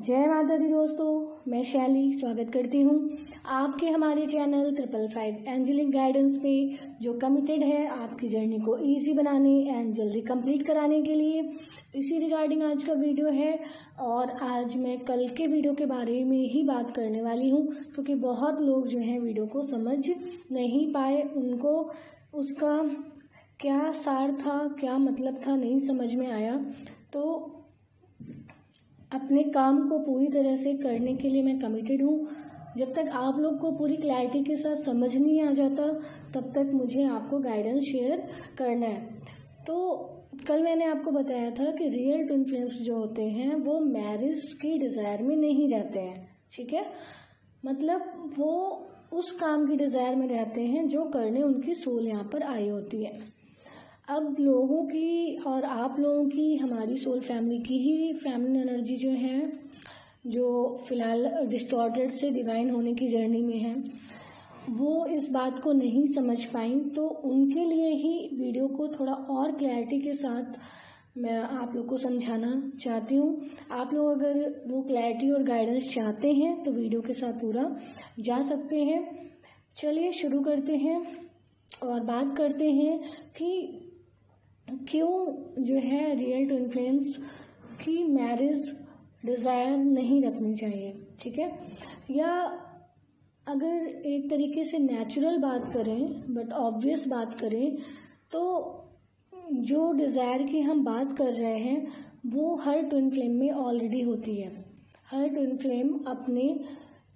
जय माता दी दोस्तों, मैं शैली स्वागत करती हूँ आपके हमारे चैनल 555 एंजलिक गाइडेंस पे, जो कमिटेड है आपकी जर्नी को इजी बनाने एंड जल्दी कंप्लीट कराने के लिए। इसी रिगार्डिंग आज का वीडियो है और आज मैं कल के वीडियो के बारे में ही बात करने वाली हूँ, क्योंकि बहुत लोग जो हैं वीडियो को समझ नहीं पाए, उनको उसका क्या सार था, क्या मतलब था, नहीं समझ में आया। तो अपने काम को पूरी तरह से करने के लिए मैं कमिटेड हूँ। जब तक आप लोग को पूरी क्लैरिटी के साथ समझ नहीं आ जाता, तब तक मुझे आपको गाइडेंस शेयर करना है। तो कल मैंने आपको बताया था कि रियल ट्विन फ्लेम्स जो होते हैं वो मैरिज की डिज़ायर में नहीं रहते हैं, ठीक है। मतलब वो उस काम की डिज़ायर में रहते हैं जो करने उनकी सोल यहाँ पर आई होती है। अब लोगों की और आप लोगों की, हमारी सोल फैमिली की ही फेमिनिन एनर्जी जो है, जो फिलहाल डिस्टॉर्टेड से डिवाइन होने की जर्नी में है, वो इस बात को नहीं समझ पाई। तो उनके लिए ही वीडियो को थोड़ा और क्लैरिटी के साथ मैं आप लोग को समझाना चाहती हूँ। आप लोग अगर वो क्लैरिटी और गाइडेंस चाहते हैं तो वीडियो के साथ पूरा जा सकते हैं। चलिए शुरू करते हैं और बात करते हैं कि क्यों जो है रियल ट्विन फ्लेम्स की मैरिज डिज़ायर नहीं रखनी चाहिए, ठीक है। या अगर एक तरीके से नेचुरल बात करें, बट ऑब्वियस बात करें, तो जो डिज़ायर की हम बात कर रहे हैं वो हर ट्विन फ्लेम में ऑलरेडी होती है। हर ट्विन फ्लेम अपने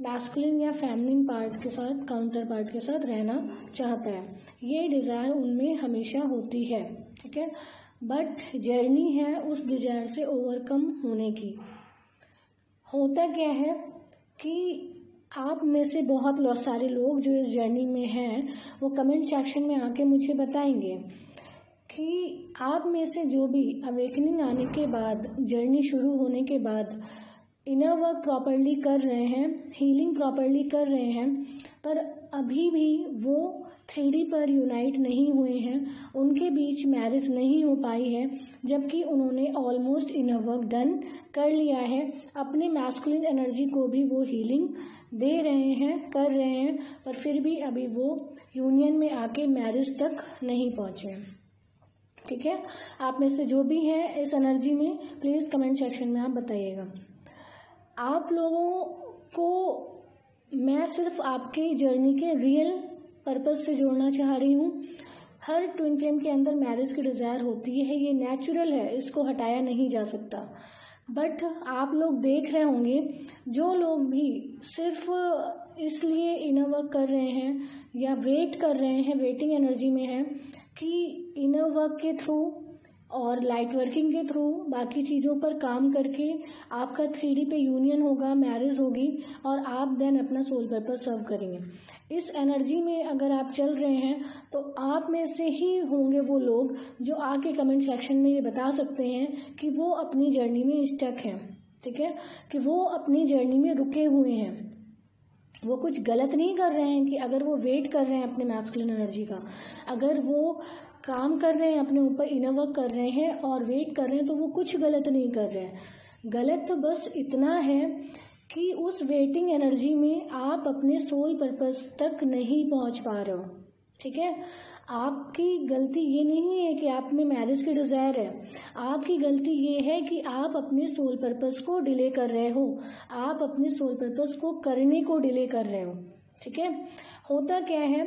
मैस्कुलिन या फेमिनिन पार्ट के साथ, काउंटर पार्ट के साथ रहना चाहता है। ये डिज़ायर उनमें हमेशा होती है, ठीक है। बट जर्नी है उस डिज़ायर से ओवरकम होने की। होता क्या है कि आप में से बहुत सारे लोग जो इस जर्नी में हैं, वो कमेंट सेक्शन में आके मुझे बताएंगे कि आप में से जो भी अवेकनिंग आने के बाद, जर्नी शुरू होने के बाद इनर वर्क प्रॉपरली कर रहे हैं, हीलिंग प्रॉपरली कर रहे हैं, पर अभी भी वो 3D पर यूनाइट नहीं हुए हैं, उनके बीच मैरिज नहीं हो पाई है, जबकि उन्होंने ऑलमोस्ट इनर वर्क डन कर लिया है। अपने मैस्कुलिन एनर्जी को भी वो हीलिंग दे रहे हैं, कर रहे हैं, पर फिर भी अभी वो यूनियन में आके मैरिज तक नहीं पहुँचे, ठीक है। आप में से जो भी है इस एनर्जी में, प्लीज़ कमेंट सेक्शन में आप बताइएगा। आप लोगों को मैं सिर्फ आपके जर्नी के रियल पर्पस से जोड़ना चाह रही हूँ। हर ट्विन फ्लेम के अंदर मैरिज की डिज़ायर होती है, ये नेचुरल है, इसको हटाया नहीं जा सकता। बट आप लोग देख रहे होंगे, जो लोग भी सिर्फ इसलिए इनर वर्क कर रहे हैं या वेट कर रहे हैं, वेटिंग एनर्जी में है कि इनर वर्क के थ्रू और लाइट वर्किंग के थ्रू बाकी चीज़ों पर काम करके आपका 3D पे यूनियन होगा, मैरिज होगी और आप देन अपना सोल पर्पस सर्व करेंगे। इस एनर्जी में अगर आप चल रहे हैं तो आप में से ही होंगे वो लोग जो आके कमेंट सेक्शन में ये बता सकते हैं कि वो अपनी जर्नी में स्टक हैं, ठीक है, कि वो अपनी जर्नी में रुके हुए हैं। वो कुछ गलत नहीं कर रहे हैं कि अगर वो वेट कर रहे हैं अपने मैस्कुलिन एनर्जी का, अगर वो काम कर रहे हैं, अपने ऊपर इनर वर्क कर रहे हैं और वेट कर रहे हैं, तो वो कुछ गलत नहीं कर रहे हैं। गलत तो बस इतना है कि उस वेटिंग एनर्जी में आप अपने सोल पर्पस तक नहीं पहुंच पा रहे हो, ठीक है। आपकी गलती ये नहीं है कि आप में मैरिज की डिज़ायर है, आपकी गलती ये है कि आप अपने सोल पर्पस को डिले कर रहे हो, आप अपने सोल पर्पस को करने को डिले कर रहे हो, ठीक है। होता क्या है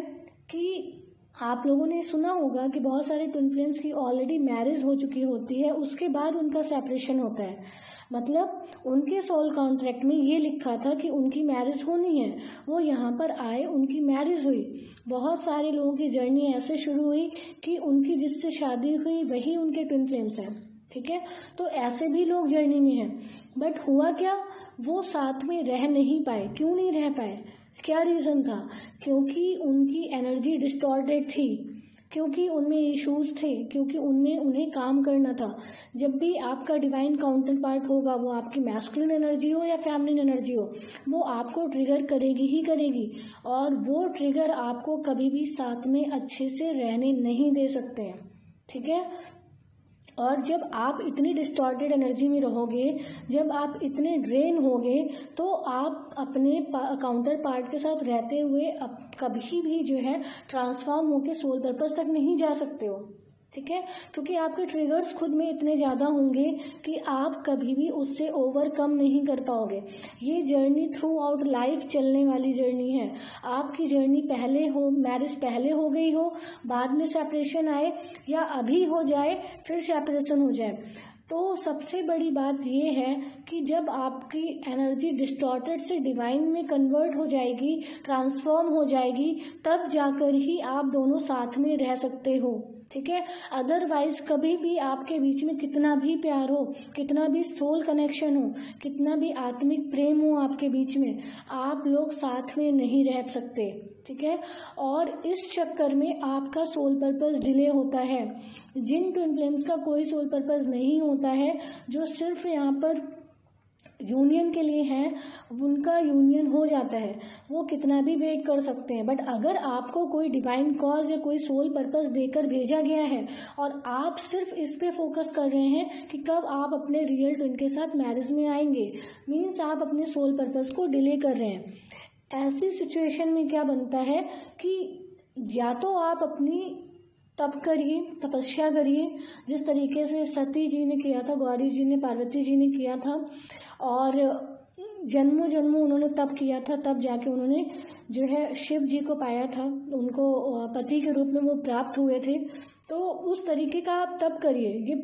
कि आप लोगों ने सुना होगा कि बहुत सारे ट्विन फ्लेम्स की ऑलरेडी मैरिज हो चुकी होती है, उसके बाद उनका सेपरेशन होता है। मतलब उनके सोल कॉन्ट्रैक्ट में ये लिखा था कि उनकी मैरिज होनी है, वो यहाँ पर आए, उनकी मैरिज हुई। बहुत सारे लोगों की जर्नी ऐसे शुरू हुई कि उनकी जिससे शादी हुई वही उनके ट्विन फ्लेम्स हैं, ठीक है। तो ऐसे भी लोग जर्नी में हैं, बट हुआ क्या, वो साथ में रह नहीं पाए। क्यों नहीं रह पाए, क्या रीज़न था? क्योंकि उनकी एनर्जी डिस्टॉर्टेड थी, क्योंकि उनमें इश्यूज थे, क्योंकि उन्हें काम करना था। जब भी आपका डिवाइन काउंटर पार्ट होगा, वो आपकी मैस्कुलिन एनर्जी हो या फेमिनिन एनर्जी हो, वो आपको ट्रिगर करेगी ही करेगी, और वो ट्रिगर आपको कभी भी साथ में अच्छे से रहने नहीं दे सकते हैं, ठीक है। और जब आप इतनी डिस्टॉर्टेड एनर्जी में रहोगे, जब आप इतने ड्रेन होगे, तो आप अपने काउंटर पार्ट के साथ रहते हुए कभी भी जो है ट्रांसफॉर्म होके सोल पर्पस तक नहीं जा सकते हो, ठीक है। क्योंकि आपके ट्रिगर्स खुद में इतने ज़्यादा होंगे कि आप कभी भी उससे ओवरकम नहीं कर पाओगे। ये जर्नी थ्रू आउट लाइफ चलने वाली जर्नी है। आपकी जर्नी पहले हो, मैरिज पहले हो गई हो, बाद में सेपरेशन आए, या अभी हो जाए फिर सेपरेशन हो जाए, तो सबसे बड़ी बात ये है कि जब आपकी एनर्जी डिस्टॉर्टेड से डिवाइन में कन्वर्ट हो जाएगी, ट्रांसफॉर्म हो जाएगी, तब जाकर ही आप दोनों साथ में रह सकते हो, ठीक है। अदरवाइज कभी भी आपके बीच में कितना भी प्यार हो, कितना भी सोल कनेक्शन हो, कितना भी आत्मिक प्रेम हो आपके बीच में, आप लोग साथ में नहीं रह सकते, ठीक है। और इस चक्कर में आपका सोल पर्पस डिले होता है। जिन ट्विन फ्लेम्स का कोई सोल पर्पस नहीं होता है, जो सिर्फ यहाँ पर यूनियन के लिए हैं, उनका यूनियन हो जाता है, वो कितना भी वेट कर सकते हैं। बट अगर आपको कोई डिवाइन कॉज या कोई सोल पर्पस देकर भेजा गया है और आप सिर्फ इस पे फोकस कर रहे हैं कि कब आप अपने रियल ट्विन के साथ मैरिज में आएंगे, मीन्स आप अपने सोल पर्पस को डिले कर रहे हैं। ऐसी सिचुएशन में क्या बनता है कि या तो आप अपनी तप करिए, तपस्या करिए, जिस तरीके से सती जी ने किया था, गौरी जी ने, पार्वती जी ने किया था, और जन्मों जन्मों उन्होंने तप किया था, तब जाके उन्होंने जो है शिव जी को पाया था, उनको पति के रूप में वो प्राप्त हुए थे। तो उस तरीके का आप तप करिए।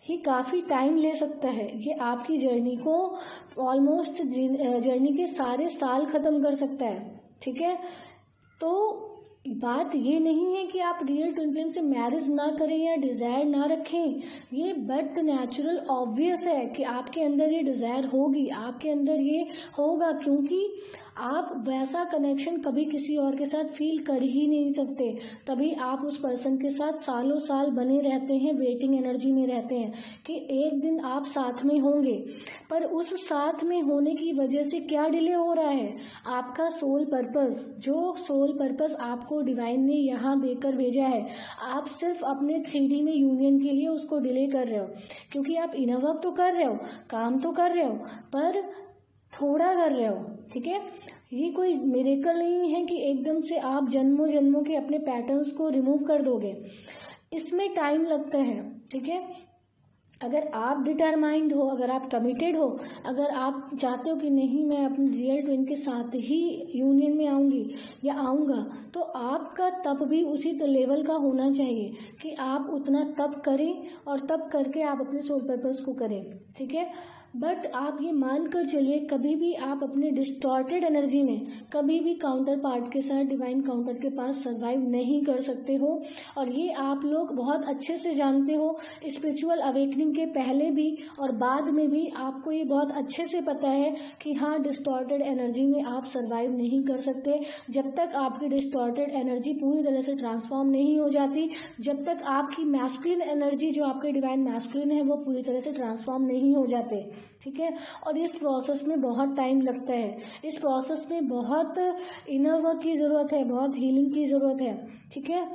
ये काफ़ी टाइम ले सकता है, ये आपकी जर्नी को ऑलमोस्ट जर्नी के सारे साल ख़त्म कर सकता है, ठीक है। तो बात ये नहीं है कि आप रियल ट्विन फ्लेम से मैरिज ना करें या डिज़ायर ना रखें, ये बट नेचुरल ऑब्वियस है कि आपके अंदर ये डिज़ायर होगी, आपके अंदर ये होगा, क्योंकि आप वैसा कनेक्शन कभी किसी और के साथ फील कर ही नहीं सकते। तभी आप उस पर्सन के साथ सालों साल बने रहते हैं, वेटिंग एनर्जी में रहते हैं कि एक दिन आप साथ में होंगे। पर उस साथ में होने की वजह से क्या डिले हो रहा है, आपका सोल पर्पस, जो सोल पर्पस आपको डिवाइन ने यहाँ देकर भेजा है, आप सिर्फ अपने 3D में यूनियन के लिए उसको डिले कर रहे हो, क्योंकि आप इनर वर्क तो कर रहे हो, काम तो कर रहे हो, पर थोड़ा कर रहे हो, ठीक है। ये कोई मिरेकल नहीं है कि एकदम से आप जन्मों जन्मों के अपने पैटर्न्स को रिमूव कर दोगे, इसमें टाइम लगता है, ठीक है। अगर आप डिटरमाइंड हो, अगर आप कमिटेड हो, अगर आप चाहते हो कि नहीं मैं अपने रियल ट्विन के साथ ही यूनियन में आऊँगी या आऊँगा, तो आपका तप भी उसी लेवल का होना चाहिए कि आप उतना तप करें और तप करके आप अपने सोल पर्पस को करें, ठीक है। बट आप ये मान कर चलिए, कभी भी आप अपने डिस्टॉर्टेड एनर्जी में कभी भी काउंटर पार्ट के साथ, डिवाइन काउंटर के पास सर्वाइव नहीं कर सकते हो। और ये आप लोग बहुत अच्छे से जानते हो, स्पिरिचुअल अवेकनिंग के पहले भी और बाद में भी आपको ये बहुत अच्छे से पता है कि हाँ, डिस्टॉर्टेड एनर्जी में आप सर्वाइव नहीं कर सकते। जब तक आपकी डिस्टॉर्टेड एनर्जी पूरी तरह से ट्रांसफॉर्म नहीं हो जाती, जब तक आपकी मैस्कुलिन एनर्जी, जो आपके डिवाइन मैस्कुलिन है, वो पूरी तरह से ट्रांसफॉर्म नहीं हो जाते, ठीक है। और इस प्रोसेस में बहुत टाइम लगता है, इस प्रोसेस में बहुत इनर वर्क की ज़रूरत है, बहुत हीलिंग की ज़रूरत है, ठीक है।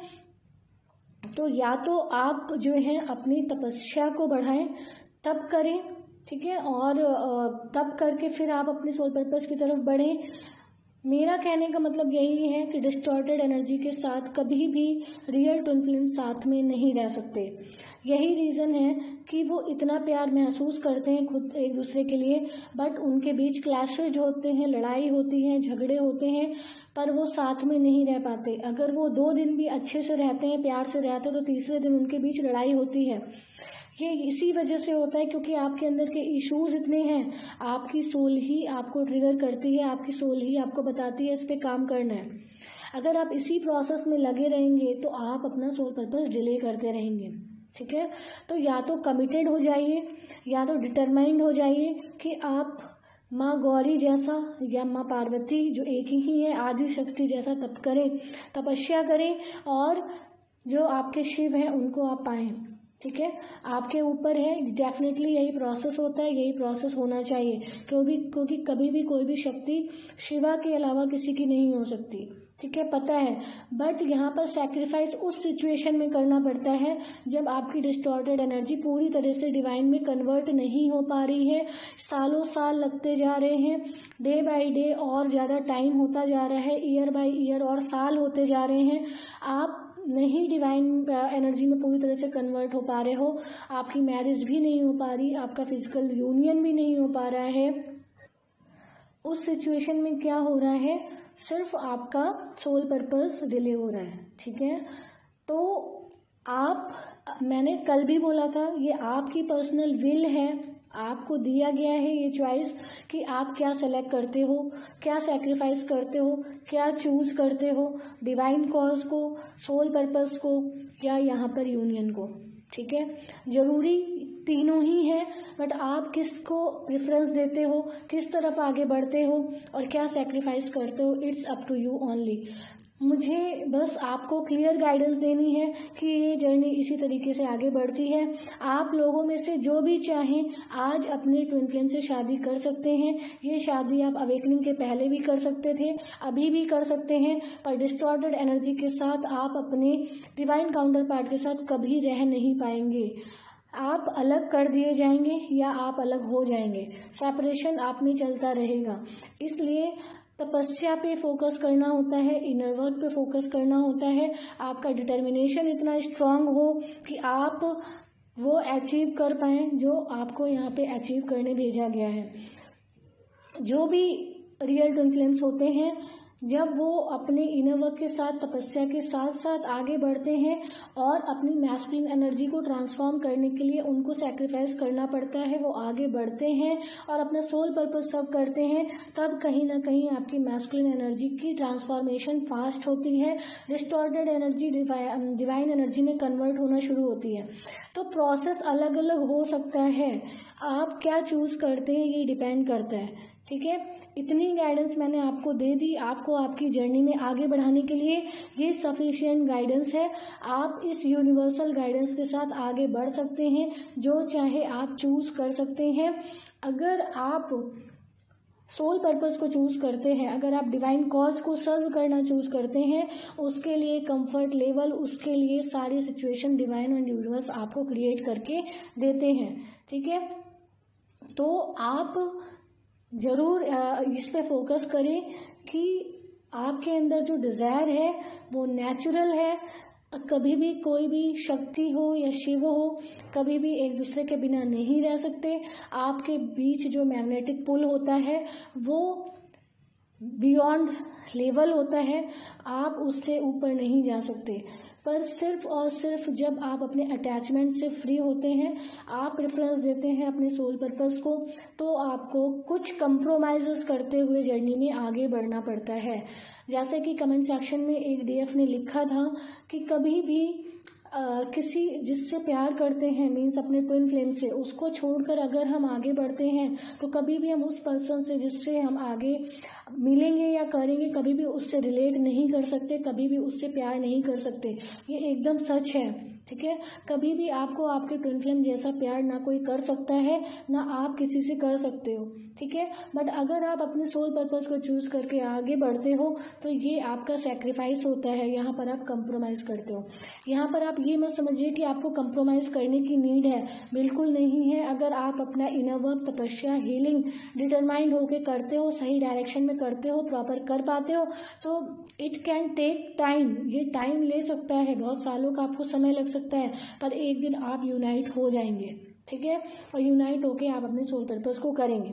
तो या तो आप जो है अपनी तपस्या को बढ़ाएं, तप करें, ठीक है, और तप करके फिर आप अपने सोल पर्पस की तरफ बढ़ें। मेरा कहने का मतलब यही है कि डिस्टॉर्टेड एनर्जी के साथ कभी भी रियल ट्विन फ्लेम साथ में नहीं रह सकते। यही रीज़न है कि वो इतना प्यार महसूस करते हैं खुद एक दूसरे के लिए, बट उनके बीच क्लैशेज होते हैं, लड़ाई होती है, झगड़े होते हैं, पर वो साथ में नहीं रह पाते। अगर वो 2 दिन भी अच्छे से रहते हैं, प्यार से रहते हैं, तो तीसरे दिन उनके बीच लड़ाई होती है। ये इसी वजह से होता है क्योंकि आपके अंदर के इश्यूज इतने हैं, आपकी सोल ही आपको ट्रिगर करती है, आपकी सोल ही आपको बताती है इस पे काम करना है। अगर आप इसी प्रोसेस में लगे रहेंगे तो आप अपना सोल पर्पस डिले करते रहेंगे, ठीक है। तो या तो कमिटेड हो जाइए, या तो डिटरमाइंड हो जाइए कि आप माँ गौरी जैसा या माँ पार्वती जो एक ही है, आदि शक्ति जैसा तप करें, तपस्या करें, और जो आपके शिव हैं उनको आप पाएं, ठीक है, आपके ऊपर है। डेफिनेटली यही प्रोसेस होता है, यही प्रोसेस होना चाहिए, क्योंकि कभी भी कोई भी शक्ति शिवा के अलावा किसी की नहीं हो सकती। ठीक है, पता है। बट यहाँ पर सैक्रिफाइस उस सिचुएशन में करना पड़ता है जब आपकी डिस्टॉर्टेड एनर्जी पूरी तरह से डिवाइन में कन्वर्ट नहीं हो पा रही है। सालों साल लगते जा रहे हैं, डे बाय डे और ज़्यादा टाइम होता जा रहा है, ईयर बाय ईयर और साल होते जा रहे हैं। आप नहीं डिवाइन एनर्जी में पूरी तरह से कन्वर्ट हो पा रहे हो, आपकी मैरिज भी नहीं हो पा रही, आपका फिजिकल यूनियन भी नहीं हो पा रहा है। उस सिचुएशन में क्या हो रहा है, सिर्फ आपका सोल पर्पस डिले हो रहा है। ठीक है, तो मैंने कल भी बोला था, ये आपकी पर्सनल विल है, आपको दिया गया है ये चॉइस कि आप क्या सेलेक्ट करते हो, क्या सैक्रिफाइस करते हो, क्या चूज करते हो, डिवाइन कॉज को, सोल पर्पस को, या यहाँ पर यूनियन को। ठीक है, जरूरी तीनों ही है, बट आप किसको प्रेफरेंस देते हो, किस तरफ आगे बढ़ते हो और क्या सैक्रिफाइस करते हो, it's up to you only. मुझे बस आपको क्लियर गाइडेंस देनी है कि ये जर्नी इसी तरीके से आगे बढ़ती है। आप लोगों में से जो भी चाहें आज अपने ट्विन फ्लेम से शादी कर सकते हैं। ये शादी आप अवेकनिंग के पहले भी कर सकते थे, अभी भी कर सकते हैं, पर डिस्टॉर्टेड एनर्जी के साथ आप अपने डिवाइन काउंटर पार्ट के साथ कभी रह नहीं पाएंगे। आप अलग कर दिए जाएंगे या आप अलग हो जाएंगे, सेपरेशन आप में चलता रहेगा। इसलिए तपस्या पे फोकस करना होता है, इनर वर्क पे फोकस करना होता है। आपका डिटर्मिनेशन इतना स्ट्रांग हो कि आप वो अचीव कर पाएं जो आपको यहाँ पे अचीव करने भेजा गया है। जो भी रियल ट्विन फ्लेम्स होते हैं, जब वो अपने इनर वर्क के साथ, तपस्या के साथ साथ आगे बढ़ते हैं और अपनी मैस्कुलिन एनर्जी को ट्रांसफॉर्म करने के लिए उनको सैक्रिफाइस करना पड़ता है, वो आगे बढ़ते हैं और अपना सोल पर्पस सर्व करते हैं, तब कहीं ना कहीं आपकी मैस्कुलिन एनर्जी की ट्रांसफॉर्मेशन फास्ट होती है, डिस्टॉर्टेड एनर्जी डिवाइन एनर्जी में कन्वर्ट होना शुरू होती है। तो प्रोसेस अलग अलग हो सकता है, आप क्या चूज करते हैं ये डिपेंड करता है। ठीक है, इतनी गाइडेंस मैंने आपको दे दी, आपको आपकी जर्नी में आगे बढ़ाने के लिए ये सफिशिएंट गाइडेंस है। आप इस यूनिवर्सल गाइडेंस के साथ आगे बढ़ सकते हैं, जो चाहे आप चूज कर सकते हैं। अगर आप सोल पर्पस को चूज करते हैं, अगर आप डिवाइन कॉज को सर्व करना चूज करते हैं, उसके लिए कंफर्ट लेवल, उसके लिए सारी सिचुएशन डिवाइन एंड यूनिवर्स आपको क्रिएट करके देते हैं। ठीक है, तो आप जरूर इस पे फोकस करें कि आपके अंदर जो डिज़ायर है वो नेचुरल है। कभी भी कोई भी शक्ति हो या शिव हो, कभी भी एक दूसरे के बिना नहीं रह सकते। आपके बीच जो मैग्नेटिक पुल होता है वो बियॉन्ड लेवल होता है, आप उससे ऊपर नहीं जा सकते। पर सिर्फ और सिर्फ जब आप अपने अटैचमेंट से फ्री होते हैं, आप प्रेफरेंस देते हैं अपने सोल पर्पस को, तो आपको कुछ कंप्रोमाइजेस करते हुए जर्नी में आगे बढ़ना पड़ता है। जैसे कि कमेंट सेक्शन में एक डीएफ ने लिखा था कि कभी भी किसी जिससे प्यार करते हैं, मीन्स अपने ट्विन फ्लेम से, उसको छोड़कर अगर हम आगे बढ़ते हैं तो कभी भी हम उस पर्सन से जिससे हम आगे मिलेंगे या करेंगे, कभी भी उससे रिलेट नहीं कर सकते, कभी भी उससे प्यार नहीं कर सकते। ये एकदम सच है। ठीक है, कभी भी आपको आपके ट्विन फ्लेम जैसा प्यार ना कोई कर सकता है, ना आप किसी से कर सकते हो। ठीक है, बट अगर आप अपने सोल पर्पस को चूज करके आगे बढ़ते हो तो ये आपका सैक्रिफाइस होता है, यहाँ पर आप कंप्रोमाइज करते हो। यहाँ पर आप ये मत समझिए कि आपको कंप्रोमाइज करने की नीड है, बिल्कुल नहीं है। अगर आप अपना इनर वर्क, तपस्या, हीलिंग डिटरमाइंड होके करते हो, सही डायरेक्शन में करते हो, प्रॉपर कर पाते हो, तो इट कैन टेक टाइम। ये टाइम ले सकता है, बहुत सालों का आपको समय लग सकता है, पर एक दिन आप यूनाइट हो जाएंगे। ठीक है, और यूनाइट होके आप अपने सोल पर्पस को करेंगे।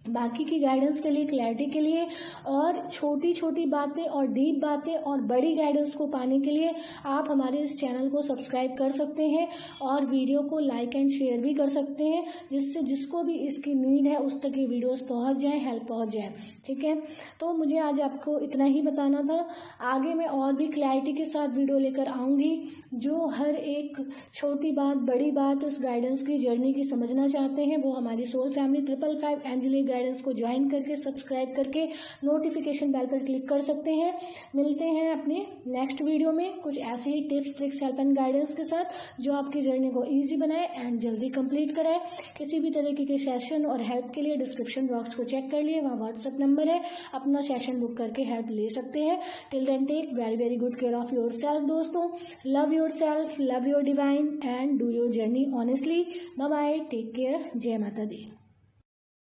बाकी की गाइडेंस के लिए, क्लैरिटी के लिए और छोटी छोटी बातें और डीप बातें और बड़ी गाइडेंस को पाने के लिए आप हमारे इस चैनल को सब्सक्राइब कर सकते हैं और वीडियो को लाइक एंड शेयर भी कर सकते हैं, जिससे जिसको भी इसकी नीड है उस तक ये वीडियोस पहुंच जाए, हेल्प पहुंच जाए। ठीक है, तो मुझे आज आपको इतना ही बताना था। आगे मैं और भी क्लैरिटी के साथ वीडियो लेकर आऊँगी, जो हर एक छोटी बात, बड़ी बात इस गाइडेंस की जर्नी की समझना चाहते हैं, वो हमारी सोल फैमिली 555 एंजेलिक गाइडेंस को ज्वाइन करके सब्सक्राइब करके नोटिफिकेशन बेल पर क्लिक कर सकते हैं। मिलते हैं अपने नेक्स्ट वीडियो में कुछ ऐसे ही tips tricks help and guidance के साथ जो आपकी जर्नी को ईजी बनाए एंड जल्दी कंप्लीट कराए। किसी भी तरीके के सेशन और हेल्प के लिए डिस्क्रिप्शन बॉक्स को चेक कर लिए, वहाँ व्हाट्सएप नंबर है, अपना सेशन बुक करके हेल्प ले सकते हैं। Till then take very very good care of yourself दोस्तों। Love yourself, love your divine and do your journey honestly. Bye bye, take care, जय माता दी।